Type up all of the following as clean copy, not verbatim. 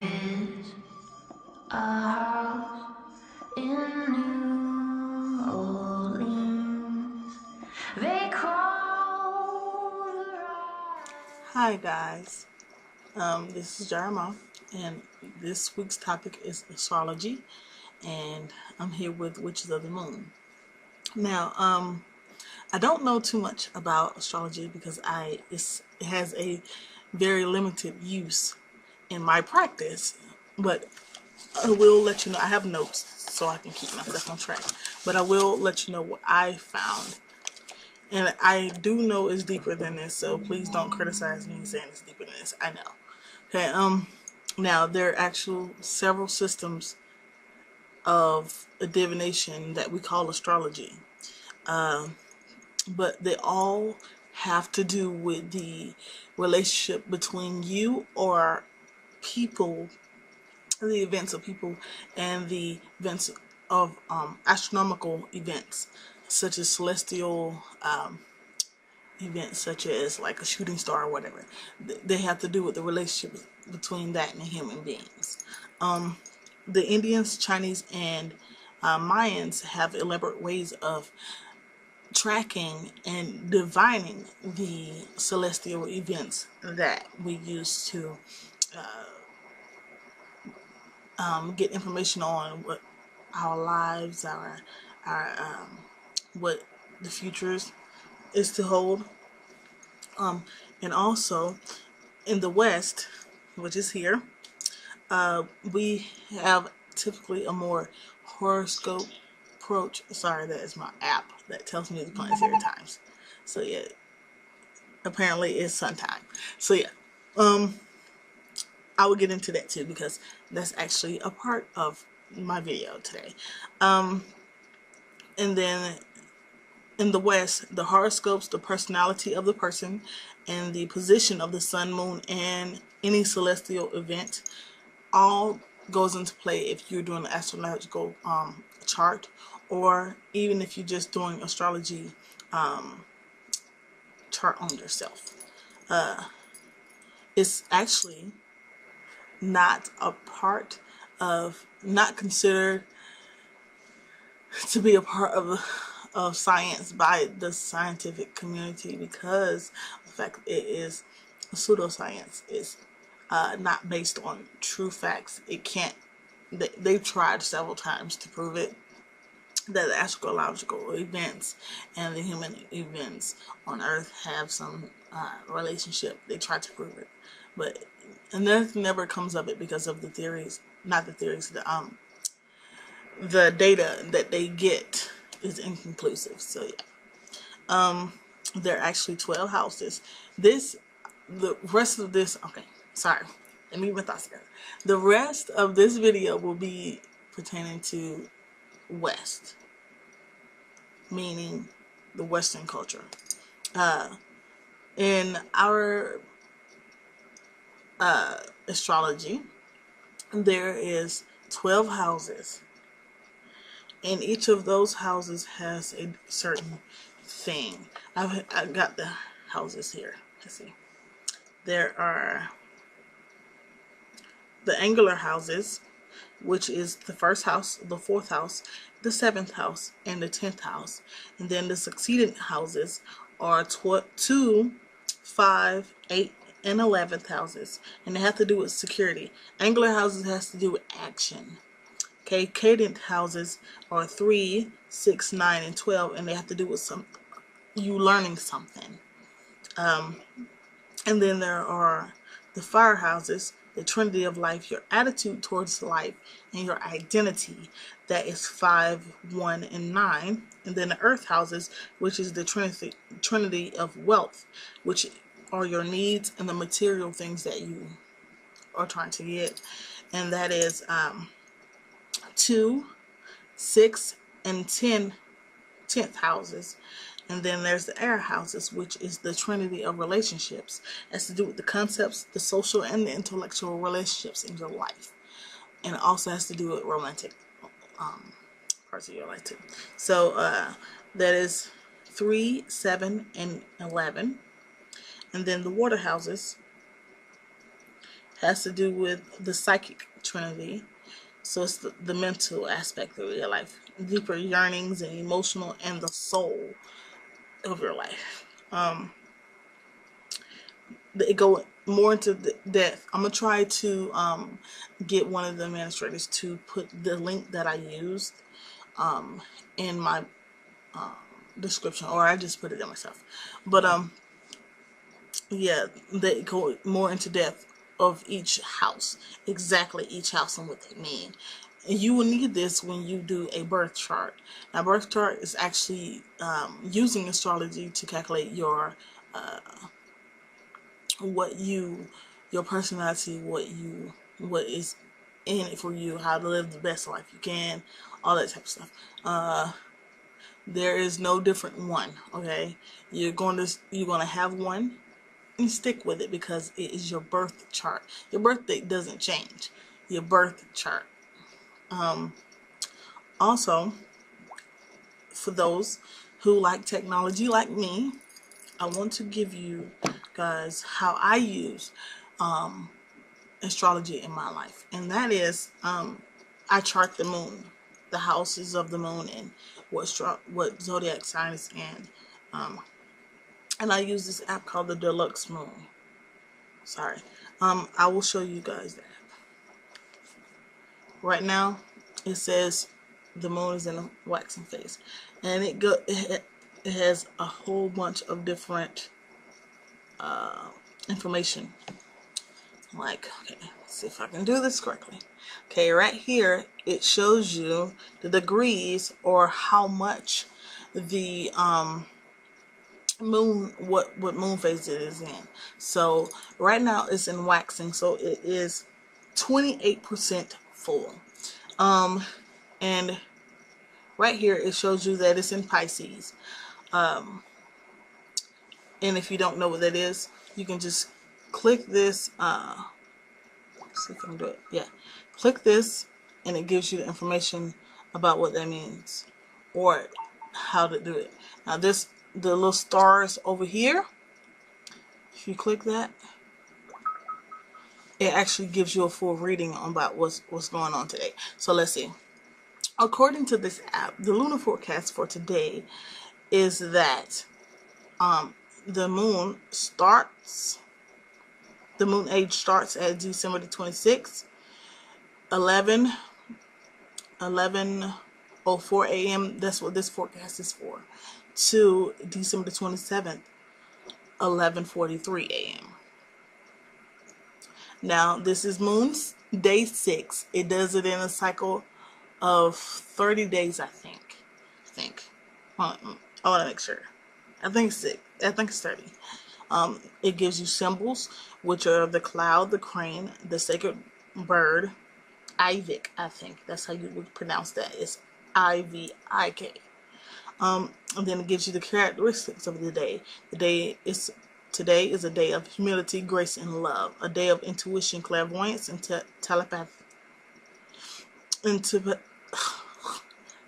Is a house in New Orleans. They call the Hi guys, this is Jeremiah, and this week's topic is astrology, and I'm here with Witches of the Moon. Now, I don't know too much about astrology because it has a very limited use in my practice, but I will let you know. I have notes so I can keep myself on track, but I will let you know what I found. And I do know it's deeper than this, so please don't criticize me saying it's deeper than this. I know. Okay, now there are actual several systems of a divination that we call astrology. But they all have to do with the relationship between you or people, the events of people, and the events of astronomical events, such as celestial events, such as like a shooting star or whatever. They have to do with the relationship between that and human beings. The Indians, Chinese, and Mayans have elaborate ways of tracking and divining the celestial events that we use to get information on what our lives, our what the future is to hold. And also in the West, which is here, we have typically a more horoscope approach. Sorry, that is my app that tells me the planetary times. So yeah, apparently it's sun time. So yeah, I will get into that too because that's actually a part of my video today. And then in the West, the horoscopes, the personality of the person, and the position of the sun, moon, and any celestial event all goes into play if you're doing an astrological chart, or even if you're just doing astrology chart on yourself. It's actually not a part of, not considered to be a part of science by the scientific community because the fact that it is a pseudoscience. It's not based on true facts. It can't. They've tried several times to prove it, that the astrological events and the human events on Earth have some relationship. They try to prove it, but and nothing never comes of it because of the theories. Not the theories. The data that they get is inconclusive. So yeah, there are actually 12 houses. The rest of this. Okay, sorry. Let me get my thoughts together. The rest of this video will be pertaining to West, meaning the Western culture. In our astrology, there is 12 houses, and each of those houses has a certain thing. I got the houses here. Let's see. There are the angular houses, which is the first house, the fourth house, the seventh house, and the 10th house. And then the succeeding houses are 2, 5, 8, and 11th houses. And they have to do with security. Angular houses has to do with action. Okay, cadent houses are 3, 6, 9, and 12, and they have to do with you learning something. And then there are the fire houses, the trinity of life, your attitude towards life, and your identity. That is 5, 1, and 9. And then the earth houses, which is the trinity of wealth, which are your needs and the material things that you are trying to get. And that is 2, 6, and 10th houses. And then there's the air houses, which is the trinity of relationships. It has to do with the concepts, the social, and the intellectual relationships in your life. And it also has to do with romantic parts of your life too. So that is 3, 7, and 11. And then the water houses has to do with the psychic trinity. So it's the mental aspect of your life, deeper yearnings and emotional, and the soul of your life. It go more into depth. I'm gonna try to get one of the administrators to put the link that I used in my description, or I just put it in myself. But yeah, they go more into depth of each house, exactly each house and what they mean. And you will need this when you do a birth chart. Now, birth chart is actually using astrology to calculate your your personality, what is in it for you, how to live the best life you can, all that type of stuff. There is no different one. Okay, you're gonna have one and stick with it because it is your birth chart. Your birth date doesn't change. Your birth chart. Also, for those who like technology like me, I want to give you guys how I use astrology in my life, and that is I chart the moon, the houses of the moon, and what zodiac sign is in, and I use this app called the Deluxe Moon. Sorry, I will show you guys that. Right now, it says the moon is in a waxing phase, and it has a whole bunch of different information. Like, okay, let's see if I can do this correctly. Okay, right here it shows you the degrees or how much the moon, what moon phase it is in. So right now it's in waxing, so it is 28% full. And right here it shows you that it's in Pisces. And if you don't know what that is, you can just click this. Let's see if I can do it. Yeah, click this, and it gives you the information about what that means or how to do it. Now, the little stars over here. If you click that, it actually gives you a full reading about what's going on today. So let's see. According to this app, the lunar forecast for today is that the moon age starts at December the 26th, 11:04 a.m. That's what this forecast is for, to December the 27th, 11:43 a.m. Now, this is moon's day 6. It does it in a cycle of 30 days, I think. I want to make sure. I think it's 30. It gives you symbols, which are the cloud, the crane, the sacred bird, Ivik, I think. That's how you would pronounce that. It's Ivik. And then it gives you the characteristics of the day. Today is a day of humility, grace, and love. A day of intuition, clairvoyance, and telepathy.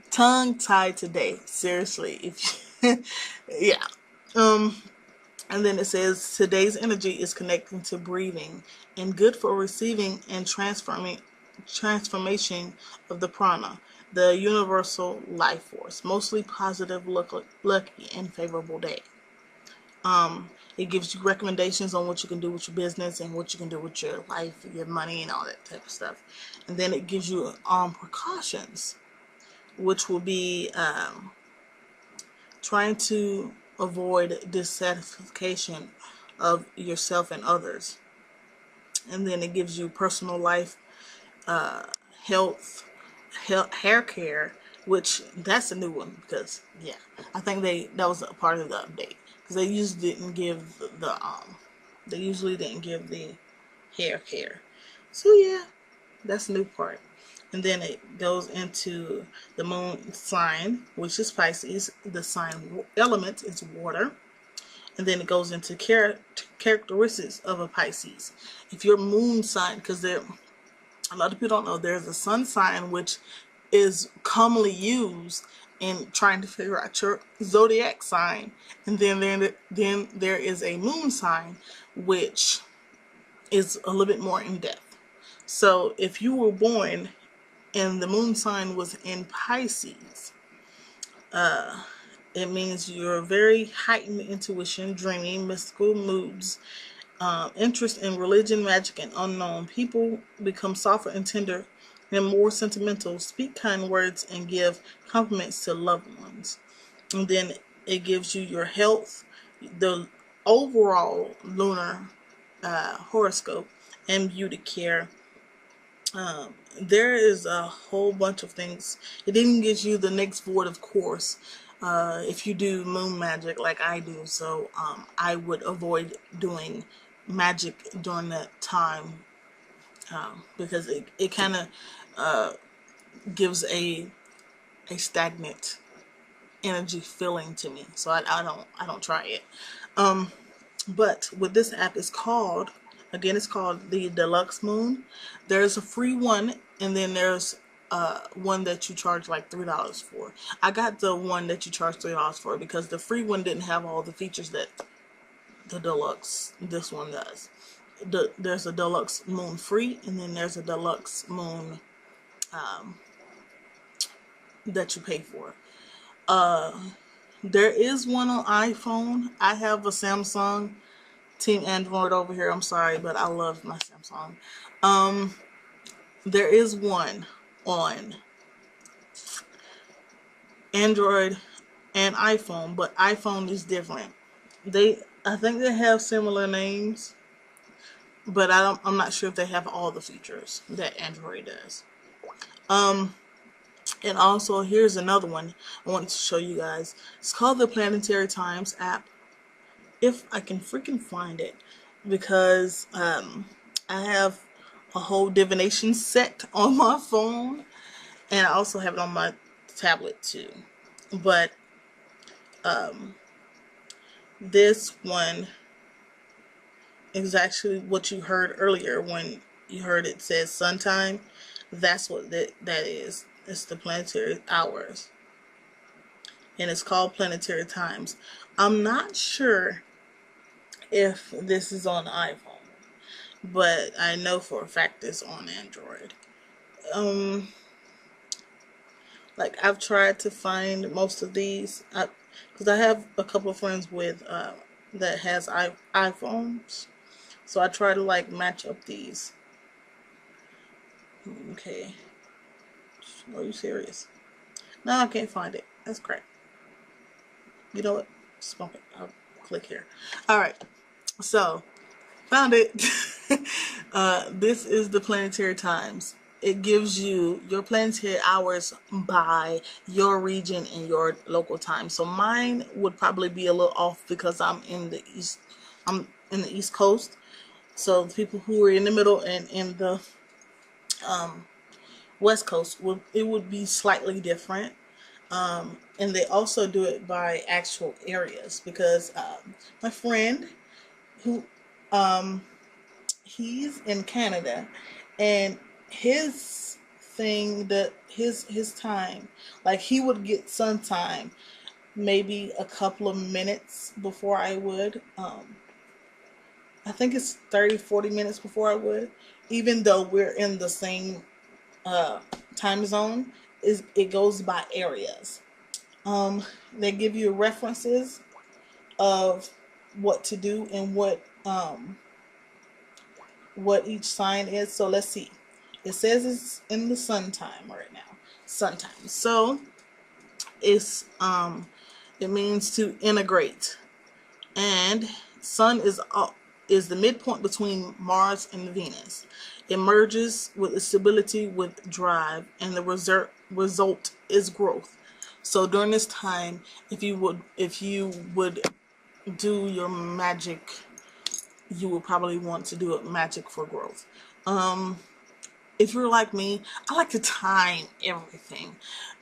Tongue tied today. Seriously, yeah. And then it says today's energy is connecting to breathing and good for receiving and transformation of the prana, the universal life force. Mostly positive, lucky, and favorable day. It gives you recommendations on what you can do with your business and what you can do with your life, your money, and all that type of stuff. And then it gives you precautions, which will be trying to avoid dissatisfaction of yourself and others. And then it gives you personal life, health, hair care, which that's a new one because I think that was a part of the update because they usually didn't give the hair care. So yeah, that's a new part. And then it goes into the moon sign, which is Pisces. The sign element is water. And then it goes into characteristics of a Pisces. If your moon sign, because a lot of people don't know, there's a sun sign, which is commonly used in trying to figure out your zodiac sign. And then there is a moon sign, which is a little bit more in depth. So if you were born and the moon sign was in Pisces, it means your very heightened intuition, dreaming, mystical moods, interest in religion, magic, and unknown. People become softer and tender and more sentimental, speak kind words, and give compliments to loved ones. And then it gives you your health, the overall lunar horoscope, and beauty care. There is a whole bunch of things. It even gives you the next void, of course, if you do moon magic like I do. So I would avoid doing magic during that time, because it kind of gives a stagnant energy feeling to me. So I don't try it. But with this app, it's called the Deluxe Moon. There's a free one, and then there's one that you charge like $3 for. I got the one that you charge $3 for because the free one didn't have all the features that this one does. There's a Deluxe Moon free, and then there's a Deluxe Moon that you pay for. There is one on iPhone. I have a Samsung. Team Android over here. I'm sorry, but I love my Samsung. There is one on Android and iPhone, but iPhone is different. I think they have similar names, but I'm not sure if they have all the features that Android does. And also, here's another one I wanted to show you guys. It's called the Planetary Times app. If I can freaking find it, because I have a whole divination set on my phone, and I also have it on my tablet too. But this one is actually what you heard earlier when you heard it says sun time. That's what that is. It's the planetary hours, and it's called Planetary Times. I'm not sure if this is on iPhone, but I know for a fact it's on Android. Like I've tried to find most of these, because I have a couple of friends with that has iPhones, so I try to like match up these. Okay, are you serious? No, I can't find it. That's crap. You know what? Smoke it. I'll click here. All right. So, found it. This is the Planetary Times. It gives you your planetary hours by your region and your local time. So mine would probably be a little off because I'm in the east. I'm in the East Coast. So the people who are in the middle and in the West Coast would be slightly different. And they also do it by actual areas because my friend who he's in Canada, and his thing that his time, like he would get sun time maybe a couple of minutes before I would. I think it's 30-40 minutes before I would, even though we're in the same time zone. It goes by areas. They give you references of what to do and what each sign is. So let's see. It says it's in the sun time right now. Sun time. So it's it means to integrate. And sun is the midpoint between Mars and Venus. It merges with stability with drive, and the result is growth. So during this time, if you would do your magic, you would probably want to do it magic for growth. If you're like me, I like to time everything.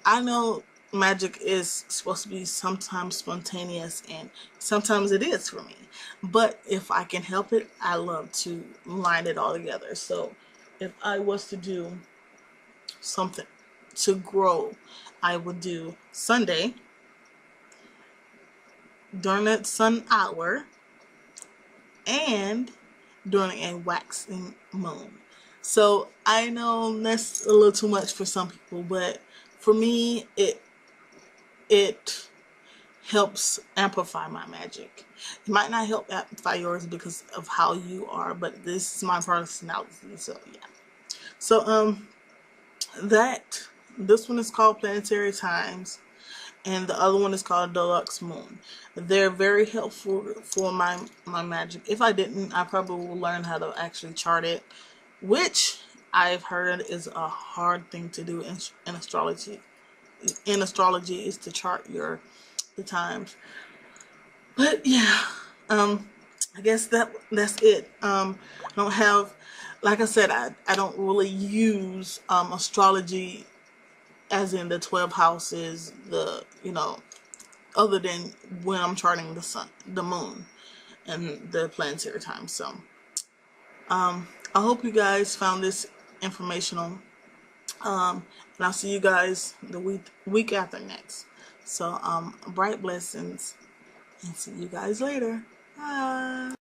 I know magic is supposed to be sometimes spontaneous, and sometimes it is for me. But if I can help it, I love to line it all together. So if I was to do something to grow, I would do Sunday during that sun hour, and during a waxing moon. So I know that's a little too much for some people, but for me, it helps amplify my magic. It might not help amplify yours because of how you are, but this is my personality. So yeah. So that this one is called Planetary Times, and the other one is called Deluxe Moon. They're very helpful for my magic. If I didn't, I probably will learn how to actually chart it, which I've heard is a hard thing to do in astrology. In astrology, is to chart the times. But yeah, I guess that's it. I don't have, like I said, I don't really use astrology as in the 12 houses, other than when I'm charting the sun, the moon, and the planetary time. So I hope you guys found this informational. And I'll see you guys the week after next. So bright blessings, and see you guys later. Bye.